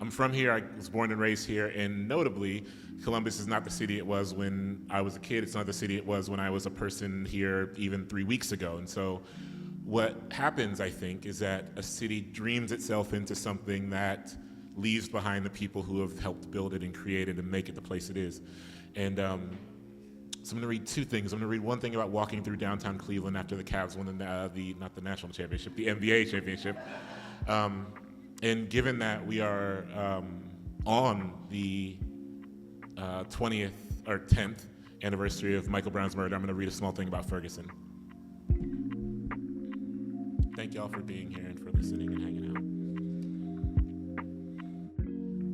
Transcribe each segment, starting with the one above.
I'm from here. I was born and raised here, and notably, Columbus is not the city it was when I was a kid. It's not the city it was when I was a person here even 3 weeks ago. And so what happens, I think, is that a city dreams itself into something that leaves behind the people who have helped build it and create it and make it the place it is. And so I'm going to read two things. I'm going to read one thing about walking through downtown Cleveland after the Cavs won not the national championship, the NBA championship. And given that we are on the 20th or 10th anniversary of Michael Brown's murder, I'm going to read a small thing about Ferguson. Thank y'all for being here and for listening and hanging out.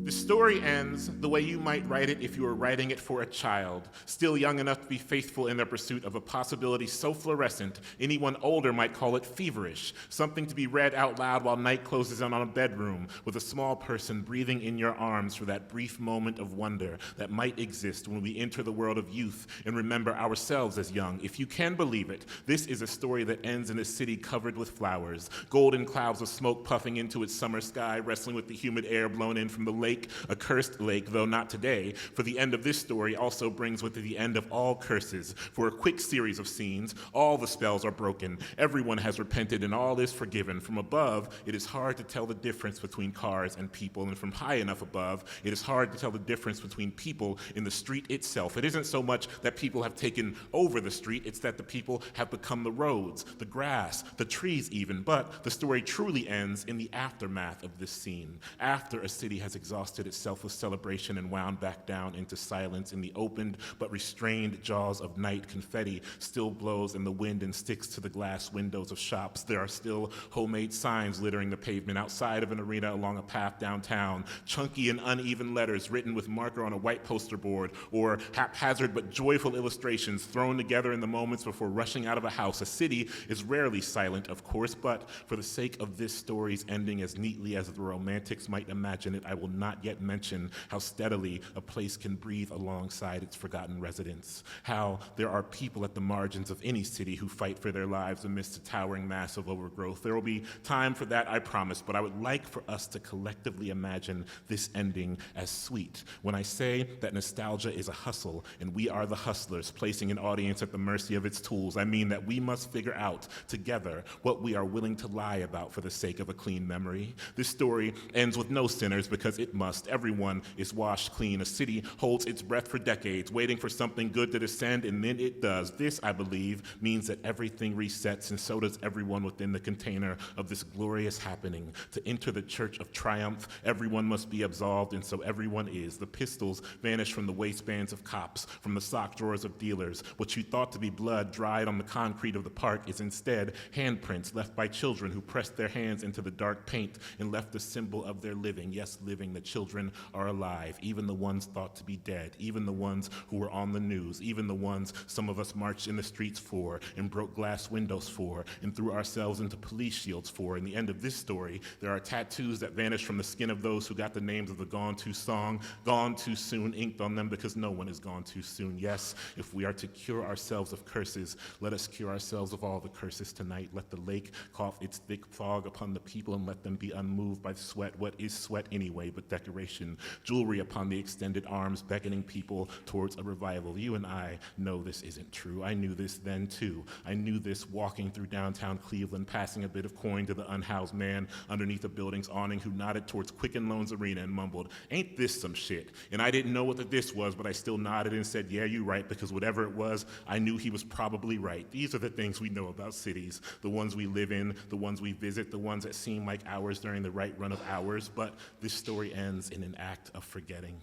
The story ends the way you might write it if you were writing it for a child, still young enough to be faithful in their pursuit of a possibility so fluorescent, anyone older might call it feverish, something to be read out loud while night closes in on a bedroom, with a small person breathing in your arms for that brief moment of wonder that might exist when we enter the world of youth and remember ourselves as young. If you can believe it, this is a story that ends in a city covered with flowers, golden clouds of smoke puffing into its summer sky, wrestling with the humid air blown in from the lake, a cursed lake, though not today, for the end of this story also brings with it the end of all curses. For a quick series of scenes, all the spells are broken, everyone has repented, and all is forgiven. From above, it is hard to tell the difference between cars and people, and from high enough above, it is hard to tell the difference between people in the street itself. It isn't so much that people have taken over the street, it's that the people have become the roads, the grass, the trees even. But the story truly ends in the aftermath of this scene, after a city has exhausted itself with celebration and wound back down into silence. In the opened but restrained jaws of night, confetti still blows in the wind and sticks to the glass windows of shops. There are still homemade signs littering the pavement outside of an arena along a path downtown, chunky and uneven letters written with marker on a white poster board, or haphazard but joyful illustrations thrown together in the moments before rushing out of a house. A city is rarely silent, of course, but for the sake of this story's ending as neatly as the romantics might imagine it, I will not yet mention how steadily a place can breathe alongside its forgotten residents, how there are people at the margins of any city who fight for their lives amidst a towering mass of overgrowth. There will be time for that, I promise, but I would like for us to collectively imagine this ending as sweet. When I say that nostalgia is a hustle and we are the hustlers placing an audience at the mercy of its tools, I mean that we must figure out together what we are willing to lie about for the sake of a clean memory. This story ends with no sinners because it must. Everyone is washed clean. A city holds its breath for decades, waiting for something good to descend, and then it does. This, I believe, means that everything resets, and so does everyone within the container of this glorious happening. To enter the church of triumph, everyone must be absolved, and so everyone is. The pistols vanish from the waistbands of cops, from the sock drawers of dealers. What you thought to be blood dried on the concrete of the park is instead handprints left by children who pressed their hands into the dark paint and left a symbol of their living. Yes, living. The children are alive, even the ones thought to be dead, even the ones who were on the news, even the ones some of us marched in the streets for and broke glass windows for and threw ourselves into police shields for. In the end of this story, there are tattoos that vanish from the skin of those who got the names of the Gone Too song, Gone Too Soon, inked on them because no one is gone too soon. Yes, if we are to cure ourselves of curses, let us cure ourselves of all the curses tonight. Let the lake cough its thick fog upon the people and let them be unmoved by sweat. What is sweat anyway but decoration? Jewelry upon the extended arms beckoning people towards a revival. You and I know this isn't true. I knew this then too. I knew this walking through downtown Cleveland, passing a bit of coin to the unhoused man underneath a building's awning who nodded towards Quicken Loans Arena and mumbled, "Ain't this some shit?" And I didn't know what the this was, but I still nodded and said, "Yeah, you're right," because whatever it was, I knew he was probably right. These are the things we know about cities, the ones we live in, the ones we visit, the ones that seem like ours during the right run of hours, but this story ends in an act of forgetting.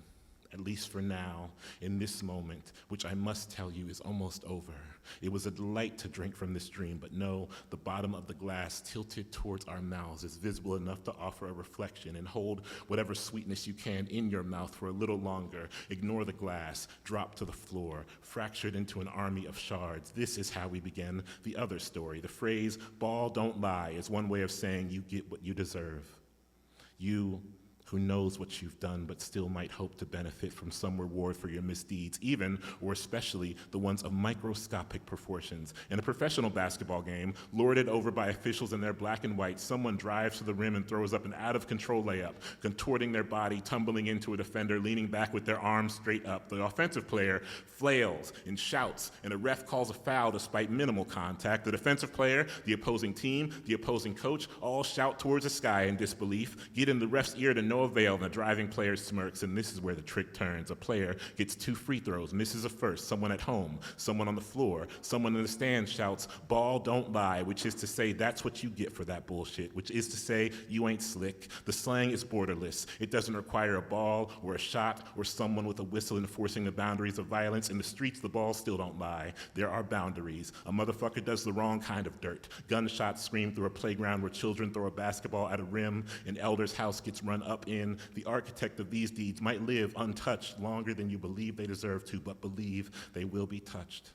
At least for now, in this moment, which I must tell you is almost over. It was a delight to drink from this dream, but no, the bottom of the glass tilted towards our mouths is visible enough to offer a reflection, and hold whatever sweetness you can in your mouth for a little longer. Ignore the glass, drop to the floor, fractured into an army of shards. This is how we begin the other story. The phrase, "ball don't lie," is one way of saying you get what you deserve. You who knows what you've done but still might hope to benefit from some reward for your misdeeds, even or especially the ones of microscopic proportions. In a professional basketball game, lorded over by officials in their black and white, someone drives to the rim and throws up an out-of-control layup, contorting their body, tumbling into a defender, leaning back with their arms straight up. The offensive player flails and shouts, and a ref calls a foul despite minimal contact. The defensive player, the opposing team, the opposing coach, all shout towards the sky in disbelief, get in the ref's ear to no avail, and the driving player smirks, and this is where the trick turns. A player gets 2 free throws, misses a first, someone at home, someone on the floor, someone in the stands shouts, "Ball don't lie," which is to say that's what you get for that bullshit, which is to say you ain't slick. The slang is borderless. It doesn't require a ball or a shot or someone with a whistle enforcing the boundaries of violence. In the streets, the balls still don't lie. There are boundaries. A motherfucker does the wrong kind of dirt. Gunshots scream through a playground where children throw a basketball at a rim. An elder's house gets run up in. The architect of these deeds might live untouched longer than you believe they deserve to, but believe they will be touched.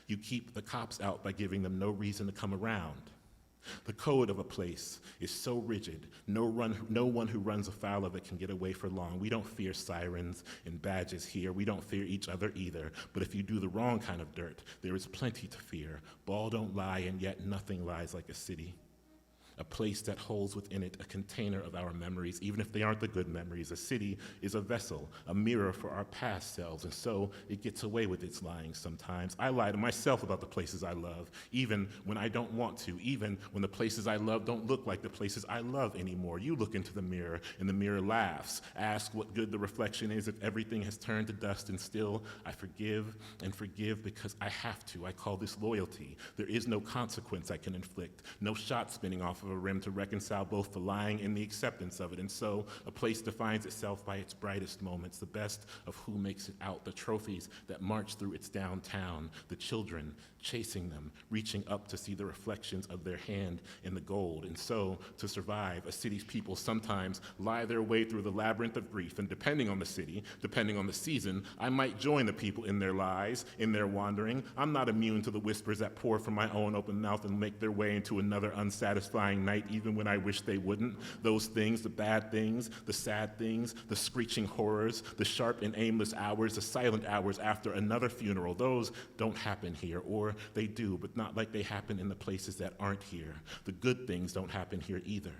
You keep the cops out by giving them no reason to come around. The code of a place is so rigid, no one who runs afoul of it can get away for long. We don't fear sirens and badges here. We don't fear each other either. But if you do the wrong kind of dirt, there is plenty to fear. Ball don't lie, and yet nothing lies like a city. A place that holds within it a container of our memories, even if they aren't the good memories. A city is a vessel, a mirror for our past selves, and so it gets away with its lying sometimes. I lie to myself about the places I love, even when I don't want to, even when the places I love don't look like the places I love anymore. You look into the mirror, and the mirror laughs. Ask what good the reflection is if everything has turned to dust, and still I forgive and forgive because I have to. I call this loyalty. There is no consequence I can inflict, no shot spinning off of a rim to reconcile both the lying and the acceptance of it. And so a place defines itself by its brightest moments, the best of who makes it out, the trophies that march through its downtown, the children chasing them, reaching up to see the reflections of their hand in the gold. And so, to survive, a city's people sometimes lie their way through the labyrinth of grief, and depending on the city, depending on the season, I might join the people in their lies, in their wandering. I'm not immune to the whispers that pour from my own open mouth and make their way into another unsatisfying night, even when I wish they wouldn't. Those things, the bad things, the sad things, the screeching horrors, the sharp and aimless hours, the silent hours after another funeral, those don't happen here, or they do, but not like they happen in the places that aren't here. The good things don't happen here either.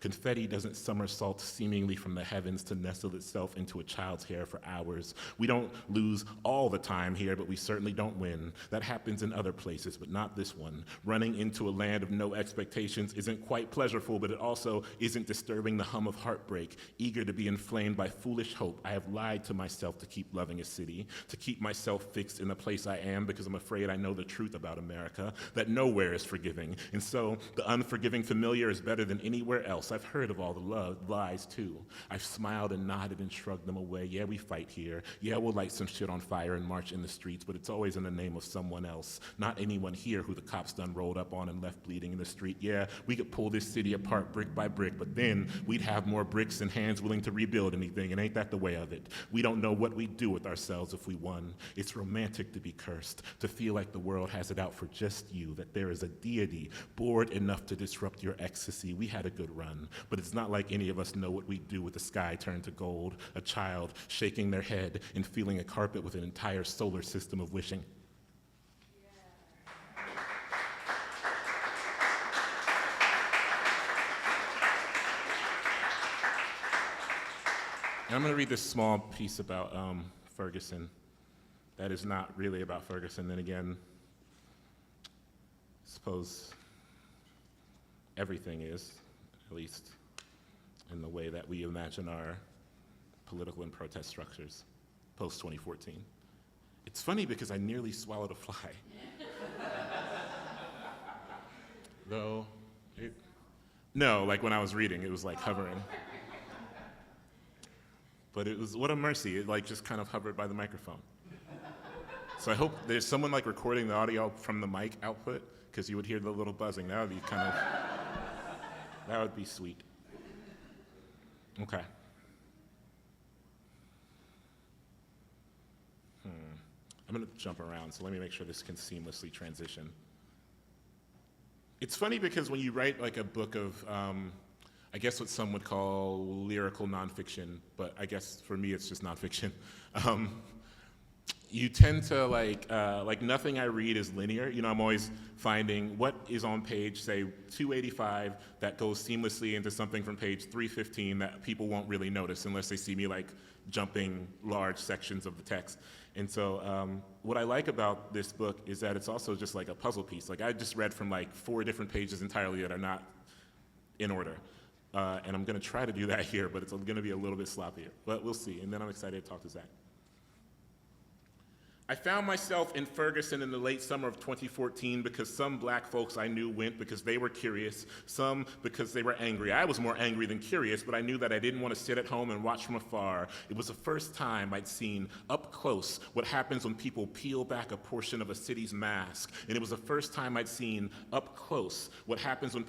Confetti doesn't somersault seemingly from the heavens to nestle itself into a child's hair for hours. We don't lose all the time here, but we certainly don't win. That happens in other places, but not this one. Running into a land of no expectations isn't quite pleasurable, but it also isn't disturbing the hum of heartbreak. Eager to be inflamed by foolish hope, I have lied to myself to keep loving a city, to keep myself fixed in the place I am because I'm afraid I know the truth about America, that nowhere is forgiving. And so the unforgiving familiar is better than anywhere else. I've heard of all the lies too. I've smiled and nodded and shrugged them away. Yeah, we fight here. Yeah, we'll light some shit on fire and march in the streets, but it's always in the name of someone else. Not anyone here who the cops done rolled up on and left bleeding in the street. Yeah, we could pull this city apart brick by brick, but then we'd have more bricks than hands willing to rebuild anything, and ain't that the way of it? We don't know what we'd do with ourselves if we won. It's romantic to be cursed, to feel like the world has it out for just you, that there is a deity bored enough to disrupt your ecstasy. We had a good run, but it's not like any of us know what we do with the sky turned to gold, a child shaking their head and feeling a carpet with an entire solar system of wishing. And I'm going to read this small piece about Ferguson. That is not really about Ferguson. Then again, I suppose everything is, at least in the way that we imagine our political and protest structures post-2014. It's funny because I nearly swallowed a fly. Though, no, like when I was reading, it was like hovering. But it was, what a mercy, it like just kind of hovered by the microphone. So I hope there's someone like recording the audio from the mic output, because you would hear the little buzzing. That would be kind of, that would be sweet. Okay. I'm going to jump around, so let me make sure this can seamlessly transition. It's funny because when you write like a book of I guess what some would call lyrical nonfiction, but I guess for me it's just nonfiction. You tend to like nothing I read is linear. You know, I'm always finding what is on page, say, 285 that goes seamlessly into something from page 315 that people won't really notice unless they see me like jumping large sections of the text. And so what I like about this book is that it's also just like a puzzle piece. Like I just read from like 4 different pages entirely that are not in order. And I'm gonna try to do that here, but it's gonna be a little bit sloppier, but we'll see. And then I'm excited to talk to Zach. I found myself in Ferguson in the late summer of 2014 because some black folks I knew went because they were curious, some because they were angry. I was more angry than curious, but I knew that I didn't want to sit at home and watch from afar. It was the first time I'd seen up close what happens when people peel back a portion of a city's mask. And it was the first time I'd seen up close what happens when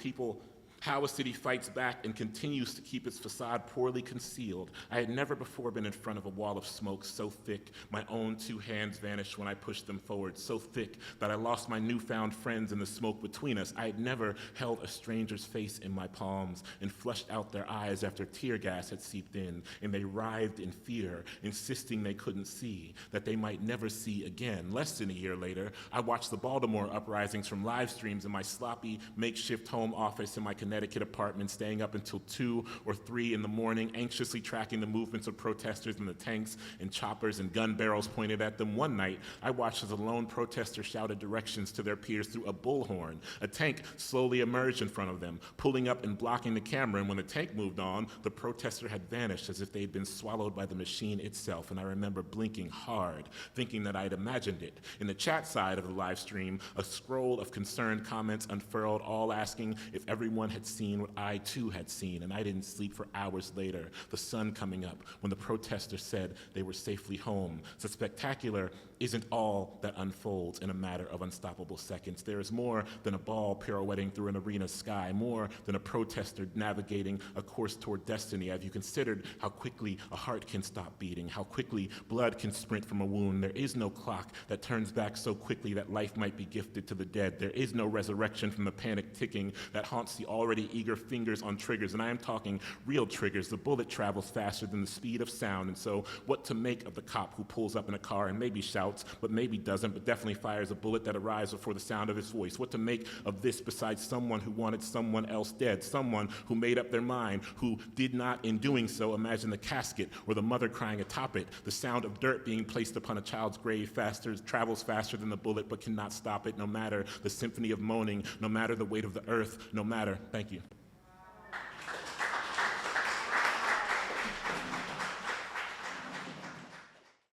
how a city fights back and continues to keep its facade poorly concealed. I had never before been in front of a wall of smoke so thick my own 2 hands vanished when I pushed them forward, so thick that I lost my newfound friends in the smoke between us. I had never held a stranger's face in my palms and flushed out their eyes after tear gas had seeped in, and they writhed in fear, insisting they couldn't see, that they might never see again. Less than a year later, I watched the Baltimore uprisings from live streams in my sloppy makeshift home office in my Connecticut apartment, staying up until 2 or 3 in the morning, anxiously tracking the movements of protesters and the tanks and choppers and gun barrels pointed at them. One night, I watched as a lone protester shouted directions to their peers through a bullhorn. A tank slowly emerged in front of them, pulling up and blocking the camera, and when the tank moved on, the protester had vanished as if they had been swallowed by the machine itself, and I remember blinking hard, thinking that I'd imagined it. In the chat side of the live stream, a scroll of concerned comments unfurled, all asking if everyone had seen what I too had seen, and I didn't sleep for hours later, the sun coming up, when the protesters said they were safely home. So spectacular isn't all that unfolds in a matter of unstoppable seconds. There is more than a ball pirouetting through an arena sky, more than a protester navigating a course toward destiny. Have you considered how quickly a heart can stop beating, how quickly blood can sprint from a wound? There is no clock that turns back so quickly that life might be gifted to the dead. There is no resurrection from the panic ticking that haunts the already eager fingers on triggers, and I am talking real triggers. The bullet travels faster than the speed of sound, and so what to make of the cop who pulls up in a car and maybe shouts, but maybe doesn't, but definitely fires a bullet that arrives before the sound of his voice? What to make of this besides someone who wanted someone else dead, someone who made up their mind, who did not, in doing so, imagine the casket or the mother crying atop it, the sound of dirt being placed upon a child's grave travels faster than the bullet but cannot stop it, no matter the symphony of moaning, no matter the weight of the earth, no matter, thank you.